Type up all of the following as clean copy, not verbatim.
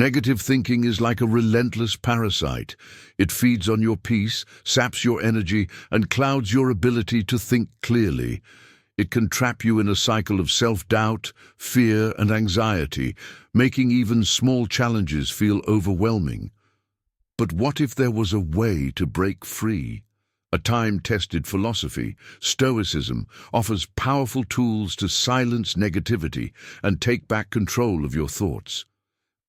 Negative thinking is like a relentless parasite. It feeds on your peace, saps your energy, and clouds your ability to think clearly. It can trap you in a cycle of self-doubt, fear, and anxiety, making even small challenges feel overwhelming. But what if there was a way to break free? A time-tested philosophy, Stoicism, offers powerful tools to silence negativity and take back control of your thoughts.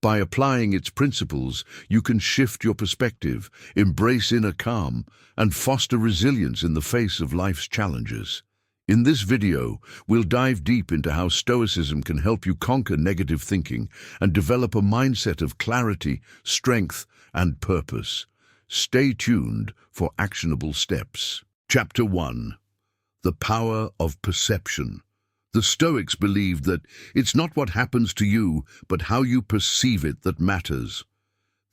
By applying its principles, you can shift your perspective, embrace inner calm, and foster resilience in the face of life's challenges. In this video, we'll dive deep into how Stoicism can help you conquer negative thinking and develop a mindset of clarity, strength, and purpose. Stay tuned for actionable steps. Chapter 1. The Power of Perception. The Stoics believed that it's not what happens to you, but how you perceive it that matters.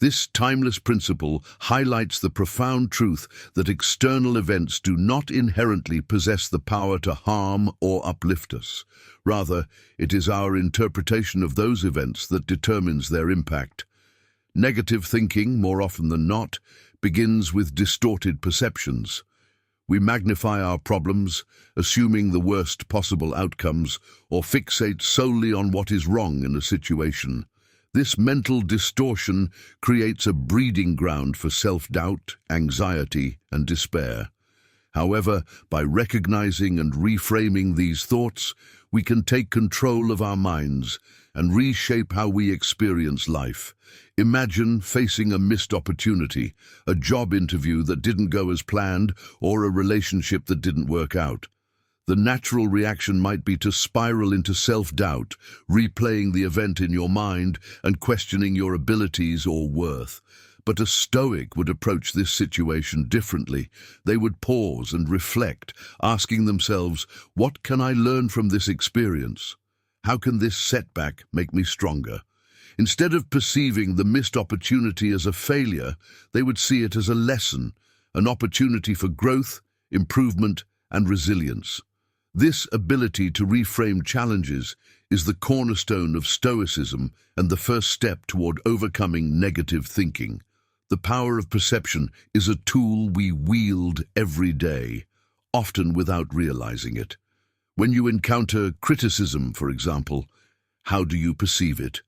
This timeless principle highlights the profound truth that external events do not inherently possess the power to harm or uplift us. Rather, it is our interpretation of those events that determines their impact. Negative thinking, more often than not, begins with distorted perceptions. We magnify our problems, assuming the worst possible outcomes, or fixate solely on what is wrong in a situation. This mental distortion creates a breeding ground for self-doubt, anxiety, and despair. However, by recognizing and reframing these thoughts, we can take control of our minds and reshape how we experience life. Imagine facing a missed opportunity, a job interview that didn't go as planned, or a relationship that didn't work out. The natural reaction might be to spiral into self-doubt, replaying the event in your mind and questioning your abilities or worth. But a Stoic would approach this situation differently. They would pause and reflect, asking themselves, what can I learn from this experience? How can this setback make me stronger? Instead of perceiving the missed opportunity as a failure, they would see it as a lesson, an opportunity for growth, improvement, and resilience. This ability to reframe challenges is the cornerstone of Stoicism and the first step toward overcoming negative thinking. The power of perception is a tool we wield every day, often without realizing it. When you encounter criticism, for example, how do you perceive it?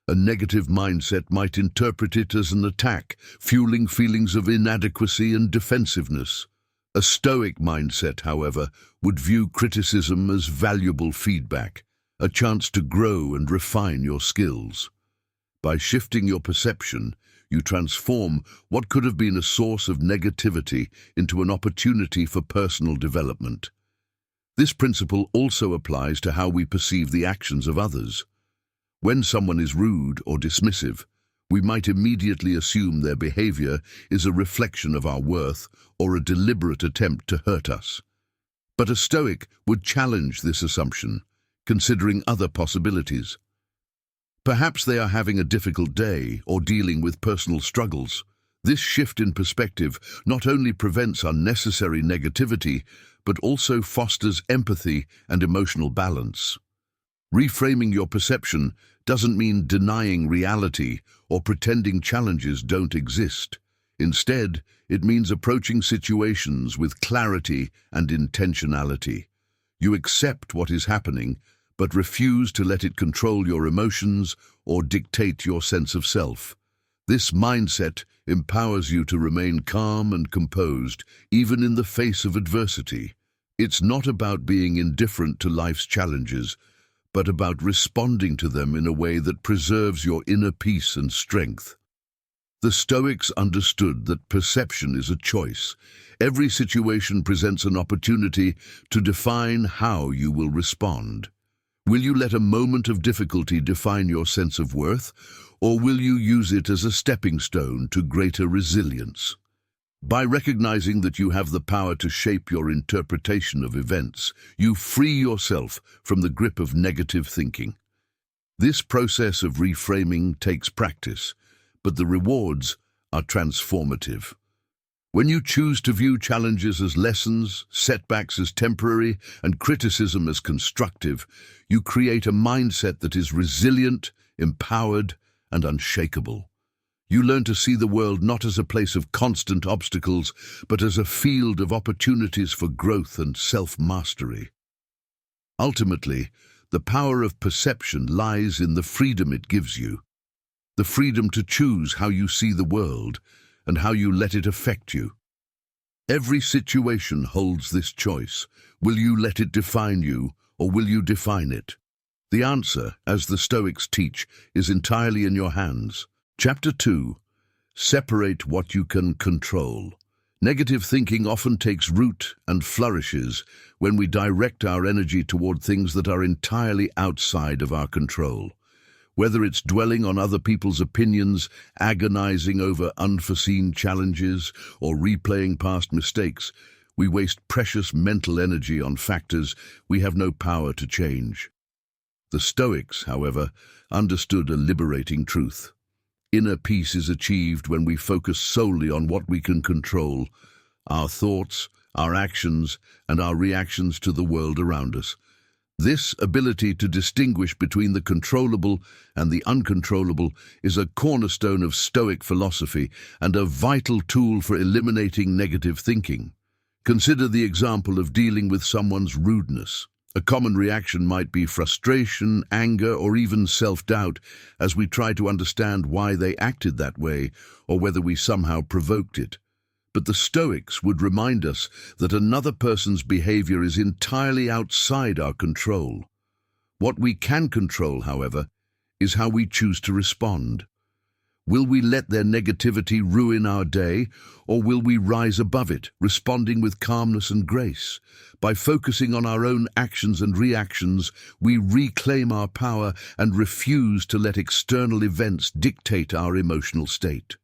A negative mindset might interpret it as an attack, fueling feelings of inadequacy and defensiveness. A Stoic mindset, however, would view criticism as valuable feedback, a chance to grow and refine your skills. By shifting your perception, you transform what could have been a source of negativity into an opportunity for personal development. This principle also applies to how we perceive the actions of others. When someone is rude or dismissive, we might immediately assume their behavior is a reflection of our worth or a deliberate attempt to hurt us. But a Stoic would challenge this assumption, considering other possibilities. Perhaps they are having a difficult day or dealing with personal struggles. This shift in perspective not only prevents unnecessary negativity, but also fosters empathy and emotional balance. Reframing your perception doesn't mean denying reality or pretending challenges don't exist. Instead, it means approaching situations with clarity and intentionality. You accept what is happening, but refuse to let it control your emotions or dictate your sense of self. This mindset empowers you to remain calm and composed, even in the face of adversity. It's not about being indifferent to life's challenges, but about responding to them in a way that preserves your inner peace and strength. The Stoics understood that perception is a choice. Every situation presents an opportunity to define how you will respond. Will you let a moment of difficulty define your sense of worth, or will you use it as a stepping stone to greater resilience? By recognizing that you have the power to shape your interpretation of events, you free yourself from the grip of negative thinking. This process of reframing takes practice, but the rewards are transformative. When you choose to view challenges as lessons, setbacks as temporary, and criticism as constructive, you create a mindset that is resilient, empowered, and unshakable. You learn to see the world not as a place of constant obstacles, but as a field of opportunities for growth and self-mastery. Ultimately, the power of perception lies in the freedom it gives you. The freedom to choose how you see the world and how you let it affect you. Every situation holds this choice. Will you let it define you, or will you define it? The answer, as the Stoics teach, is entirely in your hands. Chapter 2. Separate what you can control. Negative thinking often takes root and flourishes when we direct our energy toward things that are entirely outside of our control. Whether it's dwelling on other people's opinions, agonizing over unforeseen challenges, or replaying past mistakes, we waste precious mental energy on factors we have no power to change. The Stoics, however, understood a liberating truth. Inner peace is achieved when we focus solely on what we can control: our thoughts, our actions, and our reactions to the world around us. This ability to distinguish between the controllable and the uncontrollable is a cornerstone of Stoic philosophy and a vital tool for eliminating negative thinking. Consider the example of dealing with someone's rudeness. A common reaction might be frustration, anger, or even self-doubt as we try to understand why they acted that way or whether we somehow provoked it. But the Stoics would remind us that another person's behavior is entirely outside our control. What we can control, however, is how we choose to respond. Will we let their negativity ruin our day, or will we rise above it, responding with calmness and grace? By focusing on our own actions and reactions, we reclaim our power and refuse to let external events dictate our emotional state.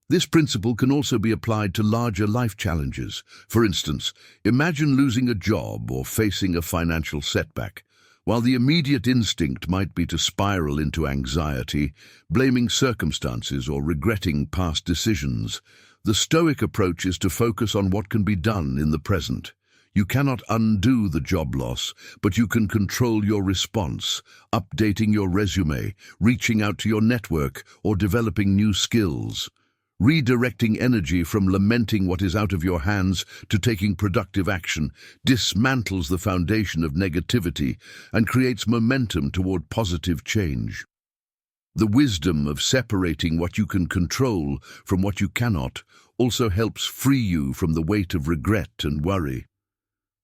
This principle can also be applied to larger life challenges. For instance, imagine losing a job or facing a financial setback. While the immediate instinct might be to spiral into anxiety, blaming circumstances or regretting past decisions, the Stoic approach is to focus on what can be done in the present. You cannot undo the job loss, but you can control your response, updating your resume, reaching out to your network, or developing new skills. Redirecting energy from lamenting what is out of your hands to taking productive action dismantles the foundation of negativity and creates momentum toward positive change. The wisdom of separating what you can control from what you cannot also helps free you from the weight of regret and worry.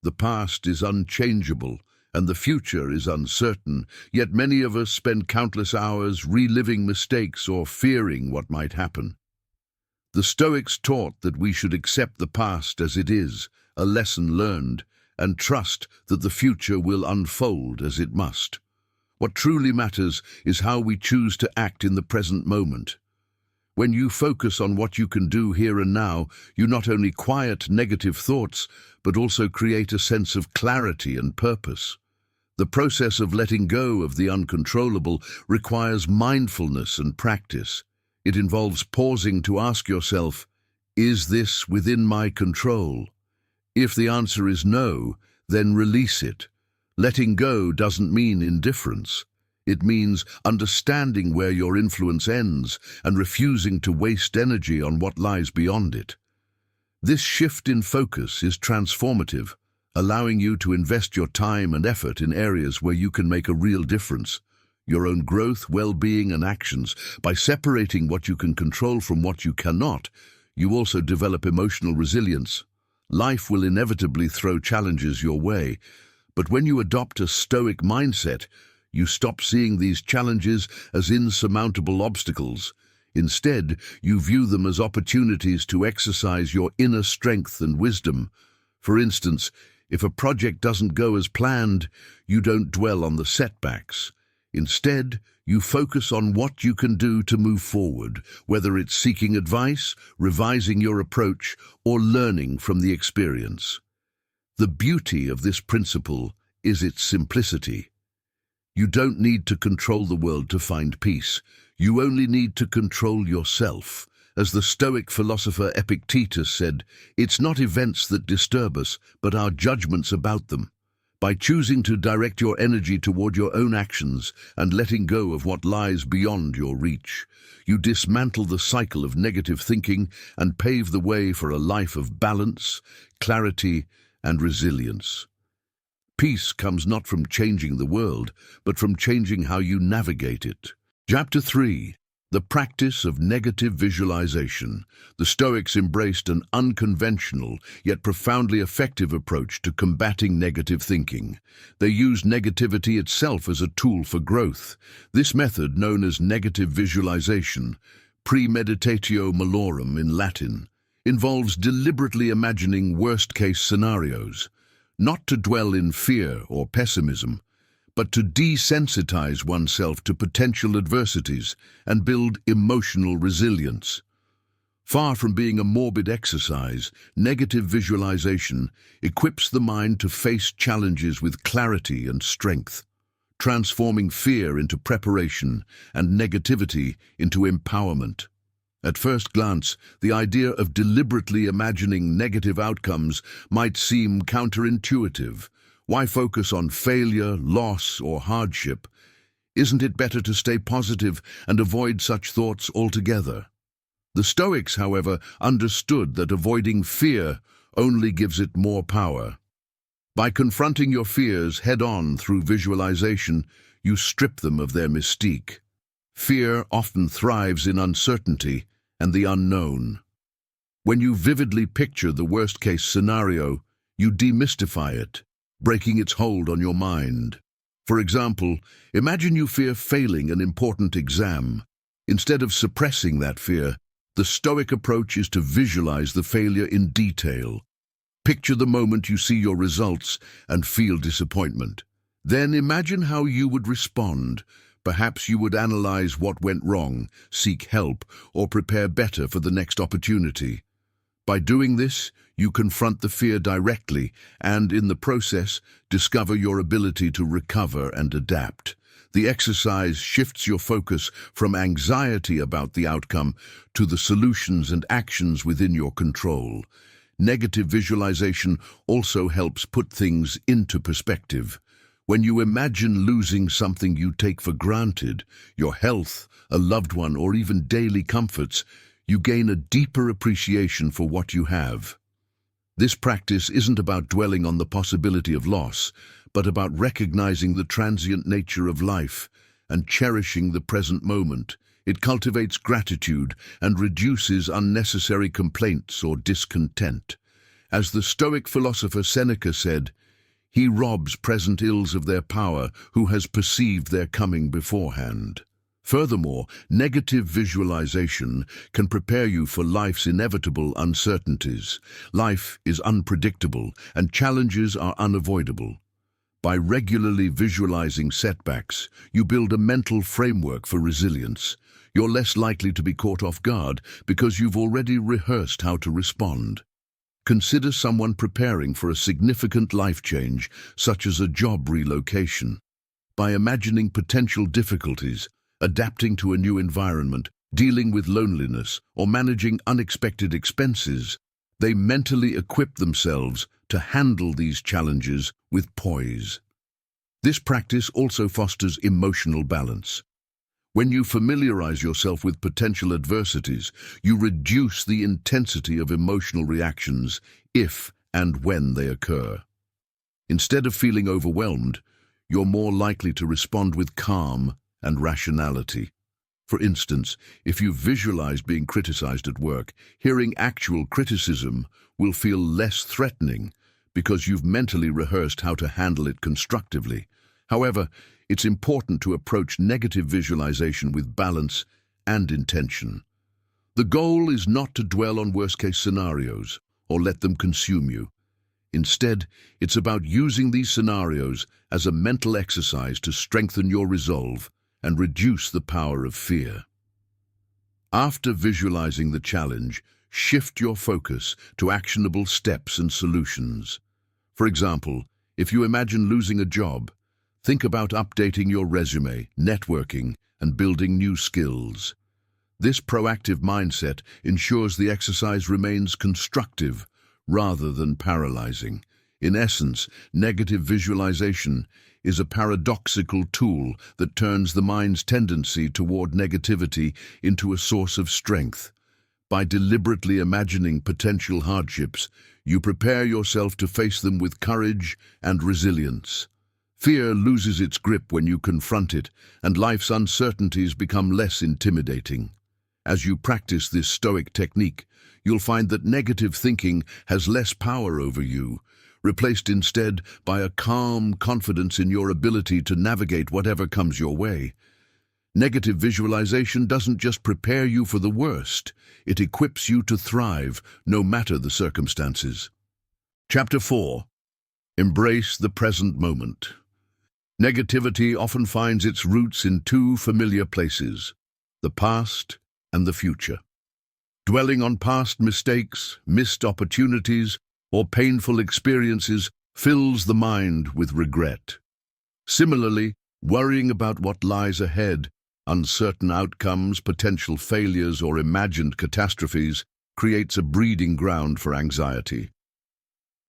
The past is unchangeable and the future is uncertain, yet many of us spend countless hours reliving mistakes or fearing what might happen. The Stoics taught that we should accept the past as it is, a lesson learned, and trust that the future will unfold as it must. What truly matters is how we choose to act in the present moment. When you focus on what you can do here and now, you not only quiet negative thoughts, but also create a sense of clarity and purpose. The process of letting go of the uncontrollable requires mindfulness and practice. It involves pausing to ask yourself, is this within my control? If the answer is no, then release it. Letting go doesn't mean indifference. It means understanding where your influence ends and refusing to waste energy on what lies beyond it. This shift in focus is transformative, allowing you to invest your time and effort in areas where you can make a real difference. Your own growth, well-being, and actions. By separating what you can control from what you cannot, you also develop emotional resilience. Life will inevitably throw challenges your way, but when you adopt a Stoic mindset, you stop seeing these challenges as insurmountable obstacles. Instead, you view them as opportunities to exercise your inner strength and wisdom. For instance, if a project doesn't go as planned, you don't dwell on the setbacks. Instead, you focus on what you can do to move forward, whether it's seeking advice, revising your approach, or learning from the experience. The beauty of this principle is its simplicity. You don't need to control the world to find peace. You only need to control yourself. As the Stoic philosopher Epictetus said, it's not events that disturb us, but our judgments about them. By choosing to direct your energy toward your own actions and letting go of what lies beyond your reach, you dismantle the cycle of negative thinking and pave the way for a life of balance, clarity, and resilience. Peace comes not from changing the world, but from changing how you navigate it. Chapter 3. The practice of negative visualization. The Stoics embraced an unconventional yet profoundly effective approach to combating negative thinking. They used negativity itself as a tool for growth. This method, known as negative visualization, premeditatio malorum in Latin, involves deliberately imagining worst-case scenarios, not to dwell in fear or pessimism, but to desensitize oneself to potential adversities and build emotional resilience. Far from being a morbid exercise, negative visualization equips the mind to face challenges with clarity and strength, transforming fear into preparation and negativity into empowerment. At first glance, the idea of deliberately imagining negative outcomes might seem counterintuitive. Why focus on failure, loss, or hardship? Isn't it better to stay positive and avoid such thoughts altogether? The Stoics, however, understood that avoiding fear only gives it more power. By confronting your fears head-on through visualization, you strip them of their mystique. Fear often thrives in uncertainty and the unknown. When you vividly picture the worst-case scenario, you demystify it, breaking its hold on your mind. For example, imagine you fear failing an important exam. Instead of suppressing that fear, the Stoic approach is to visualize the failure in detail. Picture the moment you see your results and feel disappointment. Then imagine how you would respond. Perhaps you would analyze what went wrong, seek help, or prepare better for the next opportunity. By doing this, you confront the fear directly and, in the process, discover your ability to recover and adapt. The exercise shifts your focus from anxiety about the outcome to the solutions and actions within your control. Negative visualization also helps put things into perspective. When you imagine losing something you take for granted, your health, a loved one, or even daily comforts, you gain a deeper appreciation for what you have. This practice isn't about dwelling on the possibility of loss, but about recognizing the transient nature of life and cherishing the present moment. It cultivates gratitude and reduces unnecessary complaints or discontent. As the Stoic philosopher Seneca said, "He robs present ills of their power who has perceived their coming beforehand." Furthermore, negative visualization can prepare you for life's inevitable uncertainties. Life is unpredictable, and challenges are unavoidable. By regularly visualizing setbacks, you build a mental framework for resilience. You're less likely to be caught off guard because you've already rehearsed how to respond. Consider someone preparing for a significant life change, such as a job relocation. By imagining potential difficulties, adapting to a new environment, dealing with loneliness, or managing unexpected expenses, they mentally equip themselves to handle these challenges with poise. This practice also fosters emotional balance. When you familiarize yourself with potential adversities, you reduce the intensity of emotional reactions if and when they occur. Instead of feeling overwhelmed, you're more likely to respond with calm and rationality. For instance, if you visualize being criticized at work, hearing actual criticism will feel less threatening because you've mentally rehearsed how to handle it constructively. However, it's important to approach negative visualization with balance and intention. The goal is not to dwell on worst-case scenarios or let them consume you. Instead, it's about using these scenarios as a mental exercise to strengthen your resolve and reduce the power of fear. After visualizing the challenge, shift your focus to actionable steps and solutions. For example, if you imagine losing a job, think about updating your resume, networking, and building new skills. This proactive mindset ensures the exercise remains constructive rather than paralyzing. In essence, negative visualization is a paradoxical tool that turns the mind's tendency toward negativity into a source of strength. By deliberately imagining potential hardships, you prepare yourself to face them with courage and resilience. Fear loses its grip when you confront it, and life's uncertainties become less intimidating. As you practice this Stoic technique, you'll find that negative thinking has less power over you, replaced instead by a calm confidence in your ability to navigate whatever comes your way. Negative visualization doesn't just prepare you for the worst, it equips you to thrive, no matter the circumstances. Chapter 4. Embrace the present moment. Negativity often finds its roots in two familiar places, the past and the future. Dwelling on past mistakes, missed opportunities, or painful experiences fills the mind with regret. Similarly, worrying about what lies ahead, uncertain outcomes, potential failures, or imagined catastrophes creates a breeding ground for anxiety.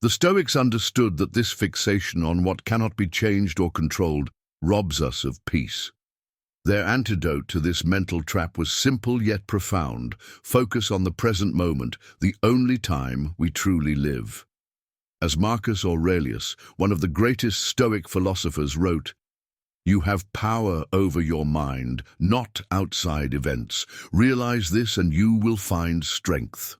The Stoics understood that this fixation on what cannot be changed or controlled robs us of peace. Their antidote to this mental trap was simple yet profound: focus on the present moment, the only time we truly live. As Marcus Aurelius, one of the greatest Stoic philosophers, wrote, "You have power over your mind, not outside events. Realize this and you will find strength."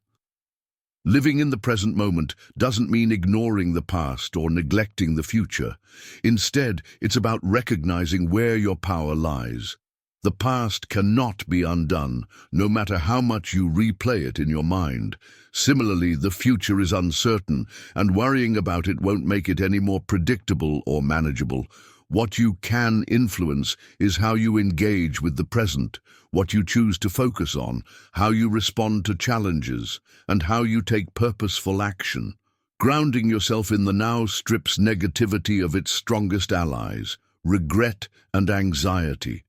Living in the present moment doesn't mean ignoring the past or neglecting the future. Instead, it's about recognizing where your power lies. The past cannot be undone, no matter how much you replay it in your mind. Similarly, the future is uncertain, and worrying about it won't make it any more predictable or manageable. What you can influence is how you engage with the present, what you choose to focus on, how you respond to challenges, and how you take purposeful action. Grounding yourself in the now strips negativity of its strongest allies, regret and anxiety.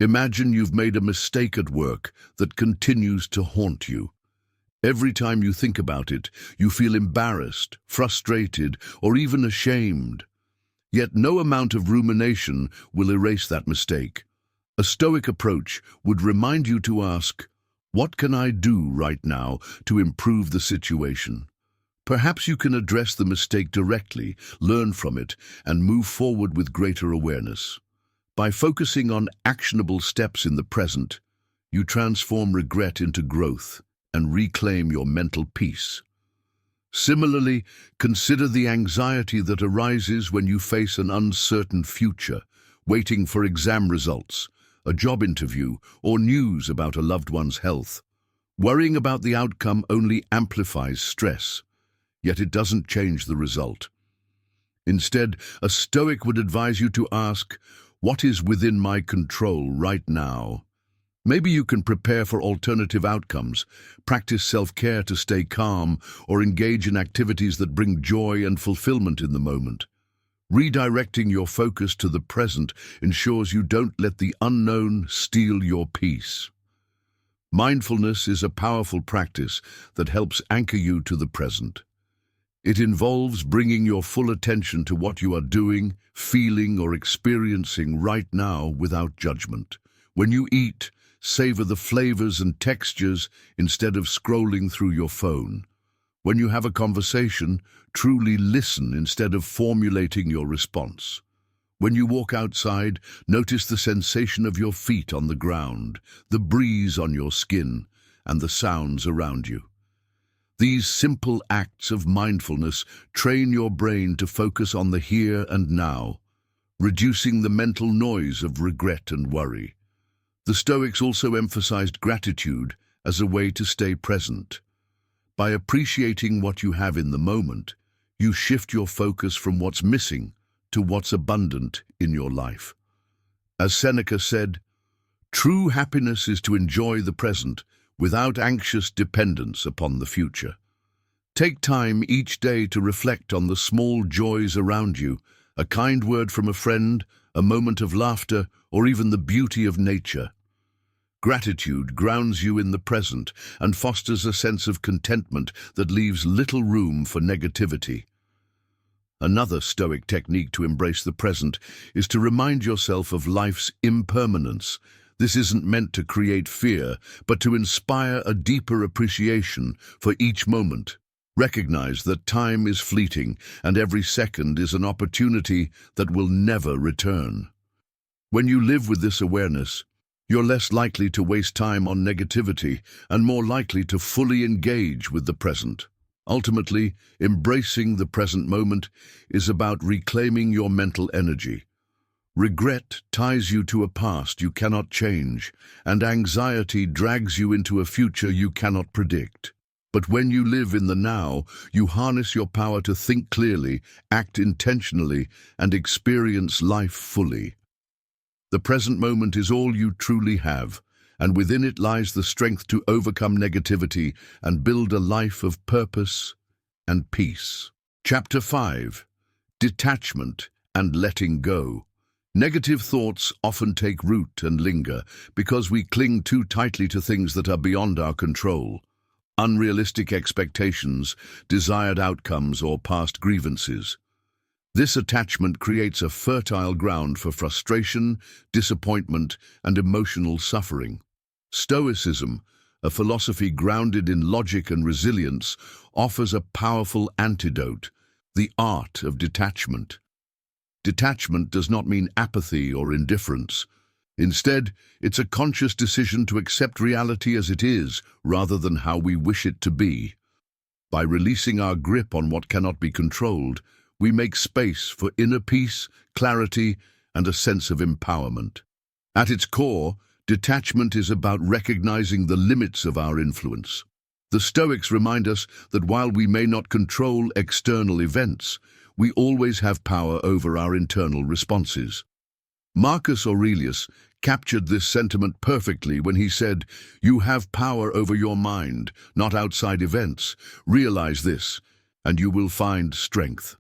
Imagine you've made a mistake at work that continues to haunt you. Every time you think about it, you feel embarrassed, frustrated, or even ashamed. Yet no amount of rumination will erase that mistake. A Stoic approach would remind you to ask, what can I do right now to improve the situation? Perhaps you can address the mistake directly, learn from it, and move forward with greater awareness. By focusing on actionable steps in the present, you transform regret into growth and reclaim your mental peace. Similarly, consider the anxiety that arises when you face an uncertain future, waiting for exam results, a job interview, or news about a loved one's health. Worrying about the outcome only amplifies stress, yet it doesn't change the result. Instead, a Stoic would advise you to ask, what is within my control right now? Maybe you can prepare for alternative outcomes, practice self-care to stay calm, or engage in activities that bring joy and fulfillment in the moment. Redirecting your focus to the present ensures you don't let the unknown steal your peace. Mindfulness is a powerful practice that helps anchor you to the present. It involves bringing your full attention to what you are doing, feeling, or experiencing right now without judgment. When you eat, savor the flavors and textures instead of scrolling through your phone. When you have a conversation, truly listen instead of formulating your response. When you walk outside, notice the sensation of your feet on the ground, the breeze on your skin, and the sounds around you. These simple acts of mindfulness train your brain to focus on the here and now, reducing the mental noise of regret and worry. The Stoics also emphasized gratitude as a way to stay present. By appreciating what you have in the moment, you shift your focus from what's missing to what's abundant in your life. As Seneca said, "True happiness is to enjoy the present without anxious dependence upon the future." Take time each day to reflect on the small joys around you, a kind word from a friend, a moment of laughter, or even the beauty of nature. Gratitude grounds you in the present and fosters a sense of contentment that leaves little room for negativity. Another Stoic technique to embrace the present is to remind yourself of life's impermanence. This isn't meant to create fear, but to inspire a deeper appreciation for each moment. Recognize that time is fleeting and every second is an opportunity that will never return. When you live with this awareness, you're less likely to waste time on negativity and more likely to fully engage with the present. Ultimately, embracing the present moment is about reclaiming your mental energy. Regret ties you to a past you cannot change, and anxiety drags you into a future you cannot predict. But when you live in the now, you harness your power to think clearly, act intentionally, and experience life fully. The present moment is all you truly have, and within it lies the strength to overcome negativity and build a life of purpose and peace. Chapter 5. Detachment and letting go. Negative thoughts often take root and linger because we cling too tightly to things that are beyond our control. Unrealistic expectations, desired outcomes, or past grievances. This attachment creates a fertile ground for frustration, disappointment, and emotional suffering. Stoicism, a philosophy grounded in logic and resilience, offers a powerful antidote, the art of detachment. Detachment does not mean apathy or indifference. Instead, it's a conscious decision to accept reality as it is, rather than how we wish it to be. By releasing our grip on what cannot be controlled, we make space for inner peace, clarity, and a sense of empowerment. At its core, detachment is about recognizing the limits of our influence. The Stoics remind us that while we may not control external events, we always have power over our internal responses. Marcus Aurelius captured this sentiment perfectly when he said, "You have power over your mind, not outside events. Realize this, and you will find strength."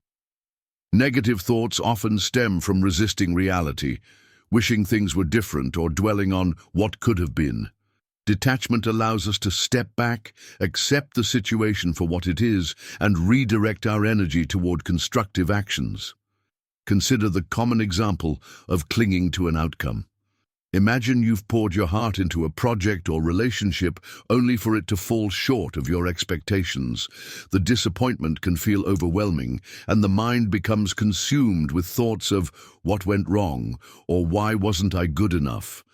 Negative thoughts often stem from resisting reality, wishing things were different or dwelling on what could have been. Detachment allows us to step back, accept the situation for what it is, and redirect our energy toward constructive actions. Consider the common example of clinging to an outcome. Imagine you've poured your heart into a project or relationship only for it to fall short of your expectations. The disappointment can feel overwhelming, and the mind becomes consumed with thoughts of what went wrong or why wasn't I good enough.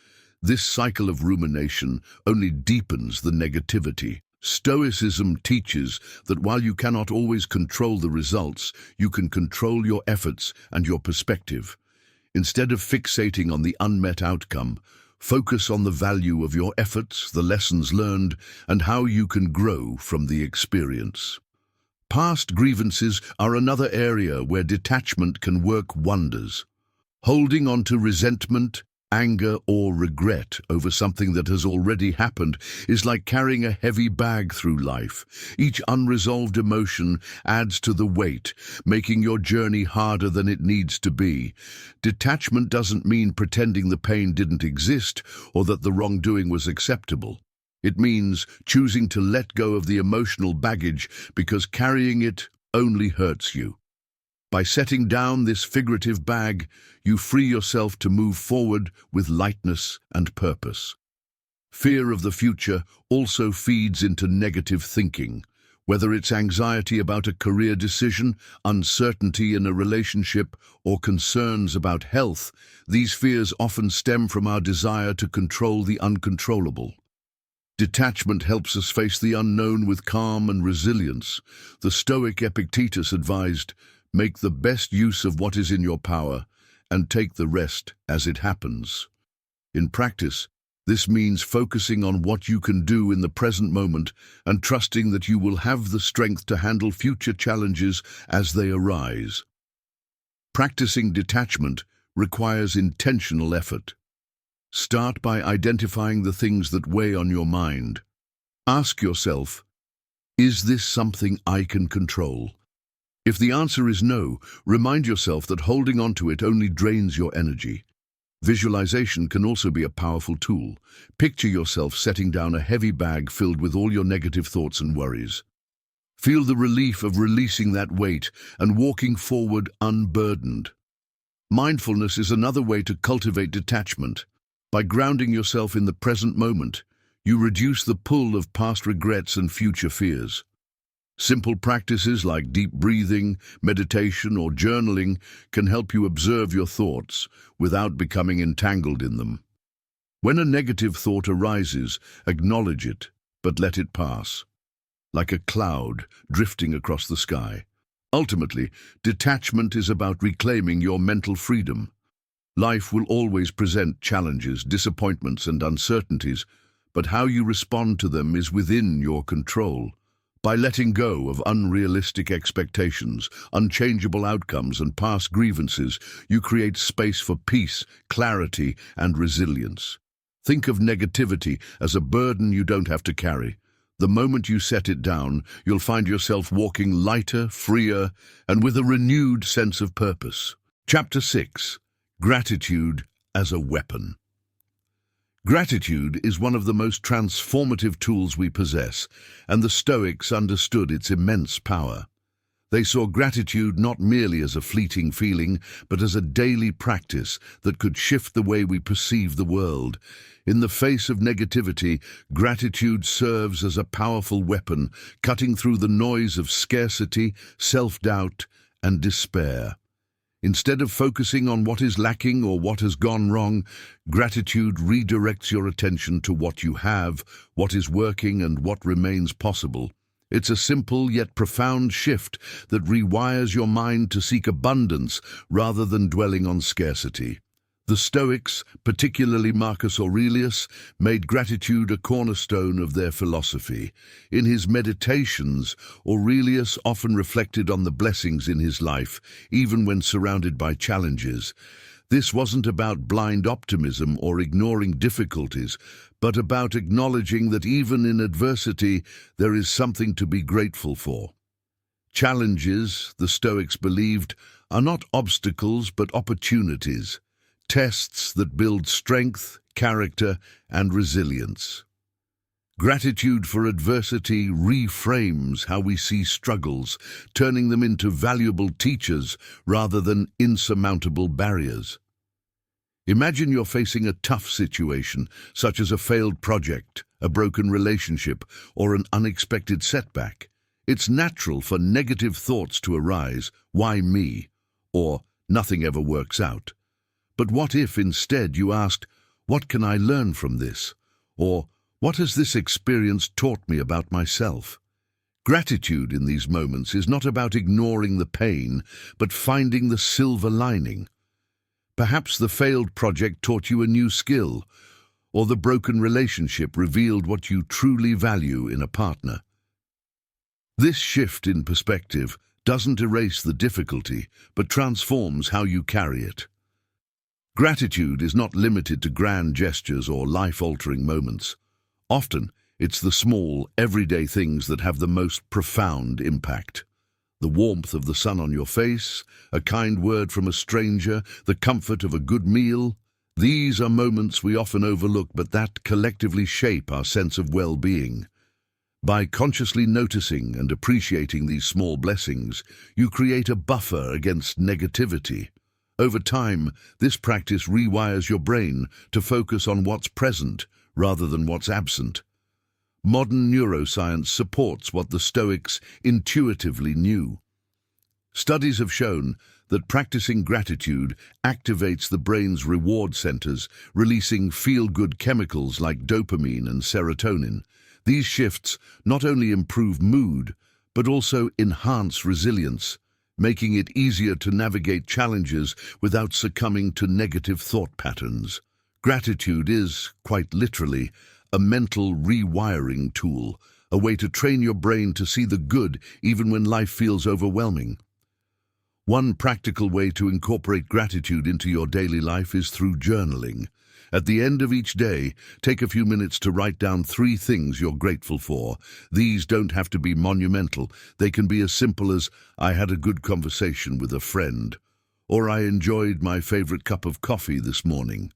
This cycle of rumination only deepens the negativity. Stoicism teaches that while you cannot always control the results, you can control your efforts and your perspective. Instead of fixating on the unmet outcome, focus on the value of your efforts, the lessons learned, and how you can grow from the experience. Past grievances are another area where detachment can work wonders. Holding on to resentment, anger, or regret over something that has already happened is like carrying a heavy bag through life. Each unresolved emotion adds to the weight, making your journey harder than it needs to be. Detachment doesn't mean pretending the pain didn't exist or that the wrongdoing was acceptable. It means choosing to let go of the emotional baggage because carrying it only hurts you. By setting down this figurative bag, you free yourself to move forward with lightness and purpose. Fear of the future also feeds into negative thinking. Whether it's anxiety about a career decision, uncertainty in a relationship, or concerns about health, these fears often stem from our desire to control the uncontrollable. Detachment helps us face the unknown with calm and resilience. The Stoic Epictetus advised, "Make the best use of what is in your power, and take the rest as it happens." In practice, this means focusing on what you can do in the present moment and trusting that you will have the strength to handle future challenges as they arise. Practicing detachment requires intentional effort. Start by identifying the things that weigh on your mind. Ask yourself, is this something I can control? If the answer is no, remind yourself that holding on to it only drains your energy. Visualization can also be a powerful tool. Picture yourself setting down a heavy bag filled with all your negative thoughts and worries. Feel the relief of releasing that weight and walking forward unburdened. Mindfulness is another way to cultivate detachment. By grounding yourself in the present moment, you reduce the pull of past regrets and future fears. Simple practices like deep breathing, meditation, or journaling can help you observe your thoughts without becoming entangled in them. When a negative thought arises, acknowledge it, but let it pass, like a cloud drifting across the sky. Ultimately, detachment is about reclaiming your mental freedom. Life will always present challenges, disappointments, and uncertainties, but how you respond to them is within your control. By letting go of unrealistic expectations, unchangeable outcomes, and past grievances, you create space for peace, clarity, and resilience. Think of negativity as a burden you don't have to carry. The moment you set it down, you'll find yourself walking lighter, freer, and with a renewed sense of purpose. Chapter 6. Gratitude as a weapon. Gratitude is one of the most transformative tools we possess, and the Stoics understood its immense power. They saw gratitude not merely as a fleeting feeling, but as a daily practice that could shift the way we perceive the world. In the face of negativity, gratitude serves as a powerful weapon, cutting through the noise of scarcity, self-doubt, and despair. Instead of focusing on what is lacking or what has gone wrong, gratitude redirects your attention to what you have, what is working, and what remains possible. It's a simple yet profound shift that rewires your mind to seek abundance rather than dwelling on scarcity. The Stoics, particularly Marcus Aurelius, made gratitude a cornerstone of their philosophy. In his meditations, Aurelius often reflected on the blessings in his life, even when surrounded by challenges. This wasn't about blind optimism or ignoring difficulties, but about acknowledging that even in adversity, there is something to be grateful for. Challenges, the Stoics believed, are not obstacles but opportunities. Tests that build strength, character, and resilience. Gratitude for adversity reframes how we see struggles, turning them into valuable teachers rather than insurmountable barriers. Imagine you're facing a tough situation, such as a failed project, a broken relationship, or an unexpected setback. It's natural for negative thoughts to arise, "Why me?" or "Nothing ever works out." But what if instead you asked, "What can I learn from this?" Or, "What has this experience taught me about myself?" Gratitude in these moments is not about ignoring the pain, but finding the silver lining. Perhaps the failed project taught you a new skill, or the broken relationship revealed what you truly value in a partner. This shift in perspective doesn't erase the difficulty, but transforms how you carry it. Gratitude is not limited to grand gestures or life-altering moments. Often, it's the small, everyday things that have the most profound impact. The warmth of the sun on your face, a kind word from a stranger, the comfort of a good meal. These are moments we often overlook, but that collectively shape our sense of well-being. By consciously noticing and appreciating these small blessings, you create a buffer against negativity. Over time, this practice rewires your brain to focus on what's present rather than what's absent. Modern neuroscience supports what the Stoics intuitively knew. Studies have shown that practicing gratitude activates the brain's reward centers, releasing feel-good chemicals like dopamine and serotonin. These shifts not only improve mood, but also enhance resilience, making it easier to navigate challenges without succumbing to negative thought patterns. Gratitude is, quite literally, a mental rewiring tool, a way to train your brain to see the good even when life feels overwhelming. One practical way to incorporate gratitude into your daily life is through journaling. At the end of each day, take a few minutes to write down 3 things you're grateful for. These don't have to be monumental. They can be as simple as, "I had a good conversation with a friend," or "I enjoyed my favorite cup of coffee this morning."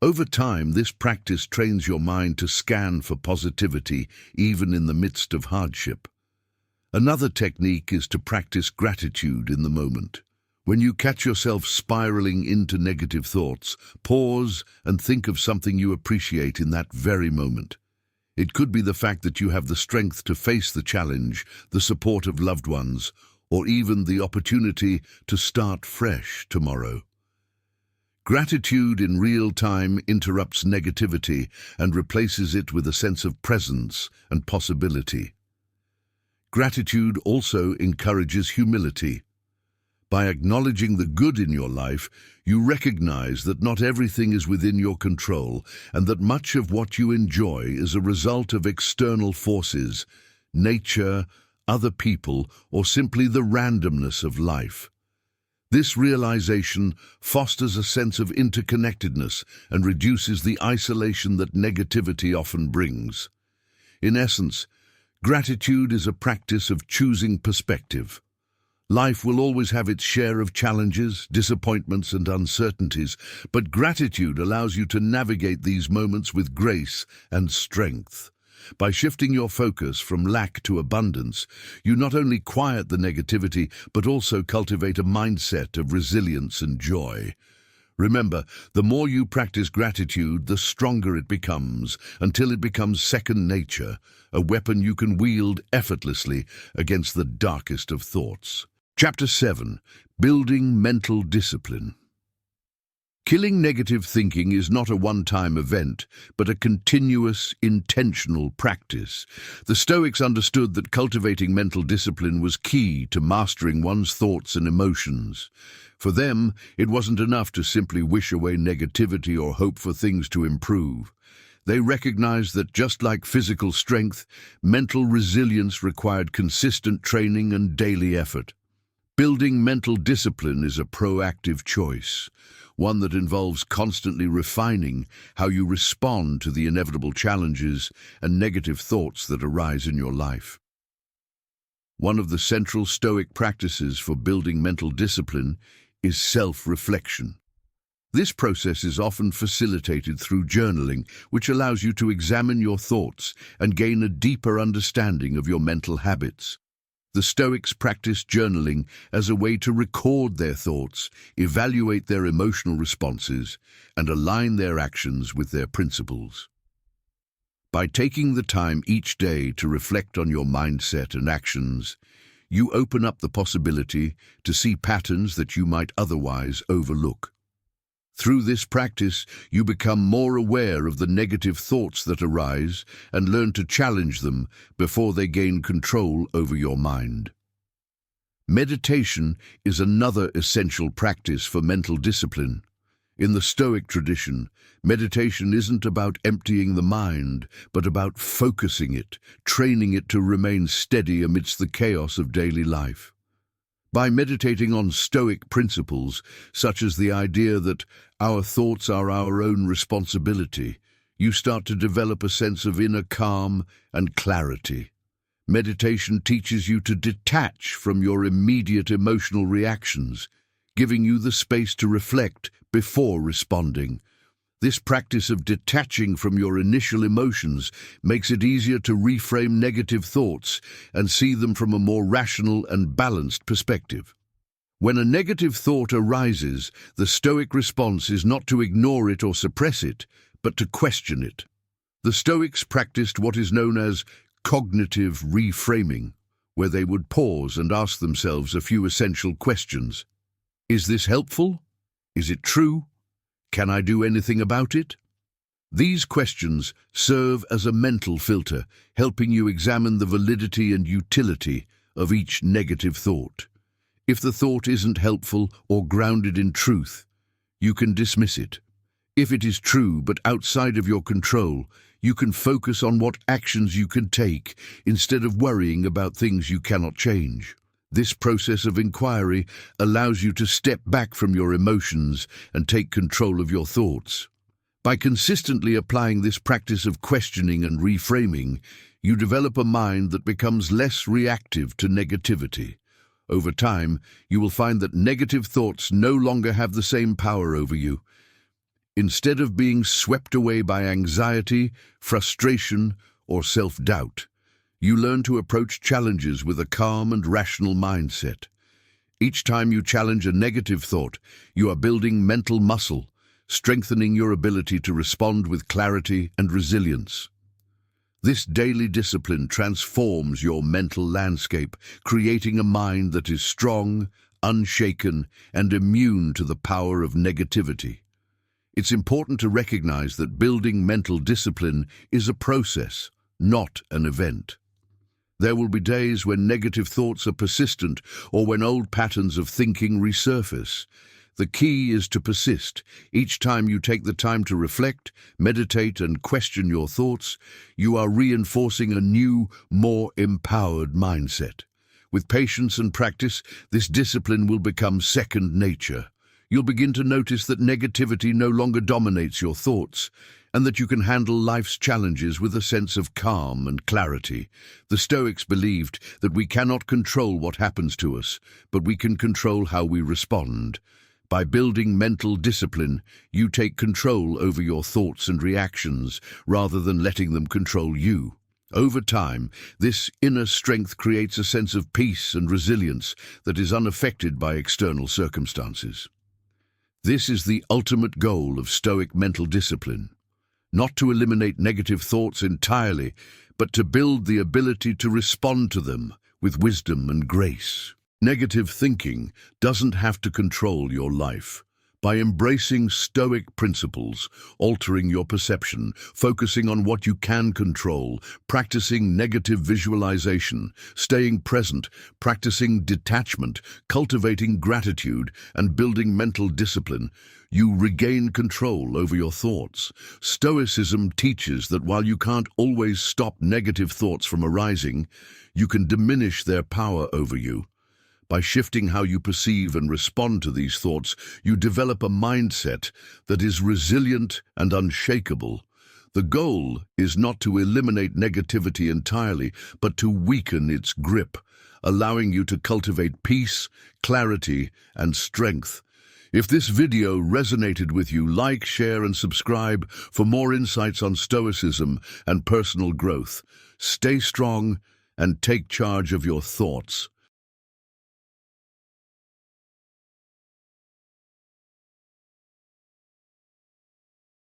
Over time, this practice trains your mind to scan for positivity, even in the midst of hardship. Another technique is to practice gratitude in the moment. When you catch yourself spiraling into negative thoughts, pause and think of something you appreciate in that very moment. It could be the fact that you have the strength to face the challenge, the support of loved ones, or even the opportunity to start fresh tomorrow. Gratitude in real time interrupts negativity and replaces it with a sense of presence and possibility. Gratitude also encourages humility. By acknowledging the good in your life, you recognize that not everything is within your control and that much of what you enjoy is a result of external forces, nature, other people, or simply the randomness of life. This realization fosters a sense of interconnectedness and reduces the isolation that negativity often brings. In essence, gratitude is a practice of choosing perspective. Life will always have its share of challenges, disappointments, and uncertainties, but gratitude allows you to navigate these moments with grace and strength. By shifting your focus from lack to abundance, you not only quiet the negativity, but also cultivate a mindset of resilience and joy. Remember, the more you practice gratitude, the stronger it becomes, until it becomes second nature, a weapon you can wield effortlessly against the darkest of thoughts. Chapter 7. Building Mental Discipline. Killing negative thinking is not a one-time event, but a continuous, intentional practice. The Stoics understood that cultivating mental discipline was key to mastering one's thoughts and emotions. For them, it wasn't enough to simply wish away negativity or hope for things to improve. They recognized that just like physical strength, mental resilience required consistent training and daily effort. Building mental discipline is a proactive choice, one that involves constantly refining how you respond to the inevitable challenges and negative thoughts that arise in your life. One of the central Stoic practices for building mental discipline is self-reflection. This process is often facilitated through journaling, which allows you to examine your thoughts and gain a deeper understanding of your mental habits. The Stoics practiced journaling as a way to record their thoughts, evaluate their emotional responses, and align their actions with their principles. By taking the time each day to reflect on your mindset and actions, you open up the possibility to see patterns that you might otherwise overlook. Through this practice, you become more aware of the negative thoughts that arise and learn to challenge them before they gain control over your mind. Meditation is another essential practice for mental discipline. In the Stoic tradition, meditation isn't about emptying the mind, but about focusing it, training it to remain steady amidst the chaos of daily life. By meditating on Stoic principles, such as the idea that our thoughts are our own responsibility, you start to develop a sense of inner calm and clarity. Meditation teaches you to detach from your immediate emotional reactions, giving you the space to reflect before responding. This practice of detaching from your initial emotions makes it easier to reframe negative thoughts and see them from a more rational and balanced perspective. When a negative thought arises, the Stoic response is not to ignore it or suppress it, but to question it. The Stoics practiced what is known as cognitive reframing, where they would pause and ask themselves a few essential questions. Is this helpful? Is it true? Can I do anything about it? These questions serve as a mental filter, helping you examine the validity and utility of each negative thought. If the thought isn't helpful or grounded in truth, you can dismiss it. If it is true but outside of your control, you can focus on what actions you can take instead of worrying about things you cannot change. This process of inquiry allows you to step back from your emotions and take control of your thoughts. By consistently applying this practice of questioning and reframing, you develop a mind that becomes less reactive to negativity. Over time, you will find that negative thoughts no longer have the same power over you. Instead of being swept away by anxiety, frustration, or self-doubt, You learn to approach challenges with a calm and rational mindset. Each time you challenge a negative thought, you are building mental muscle, strengthening your ability to respond with clarity and resilience. This daily discipline transforms your mental landscape, creating a mind that is strong, unshaken, and immune to the power of negativity. It's important to recognize that building mental discipline is a process, not an event. There will be days when negative thoughts are persistent or when old patterns of thinking resurface. The key is to persist. Each time you take the time to reflect, meditate, and question your thoughts, you are reinforcing a new, more empowered mindset. With patience and practice, this discipline will become second nature. You'll begin to notice that negativity no longer dominates your thoughts, and that you can handle life's challenges with a sense of calm and clarity. The Stoics believed that we cannot control what happens to us, but we can control how we respond. By building mental discipline, you take control over your thoughts and reactions, rather than letting them control you. Over time, this inner strength creates a sense of peace and resilience that is unaffected by external circumstances. This is the ultimate goal of Stoic mental discipline. Not to eliminate negative thoughts entirely, but to build the ability to respond to them with wisdom and grace. Negative thinking doesn't have to control your life. By embracing Stoic principles, altering your perception, focusing on what you can control, practicing negative visualization, staying present, practicing detachment, cultivating gratitude, and building mental discipline, you regain control over your thoughts. Stoicism teaches that while you can't always stop negative thoughts from arising, you can diminish their power over you. By shifting how you perceive and respond to these thoughts, you develop a mindset that is resilient and unshakable. The goal is not to eliminate negativity entirely, but to weaken its grip, allowing you to cultivate peace, clarity, and strength. If this video resonated with you, like, share, and subscribe for more insights on Stoicism and personal growth. Stay strong and take charge of your thoughts.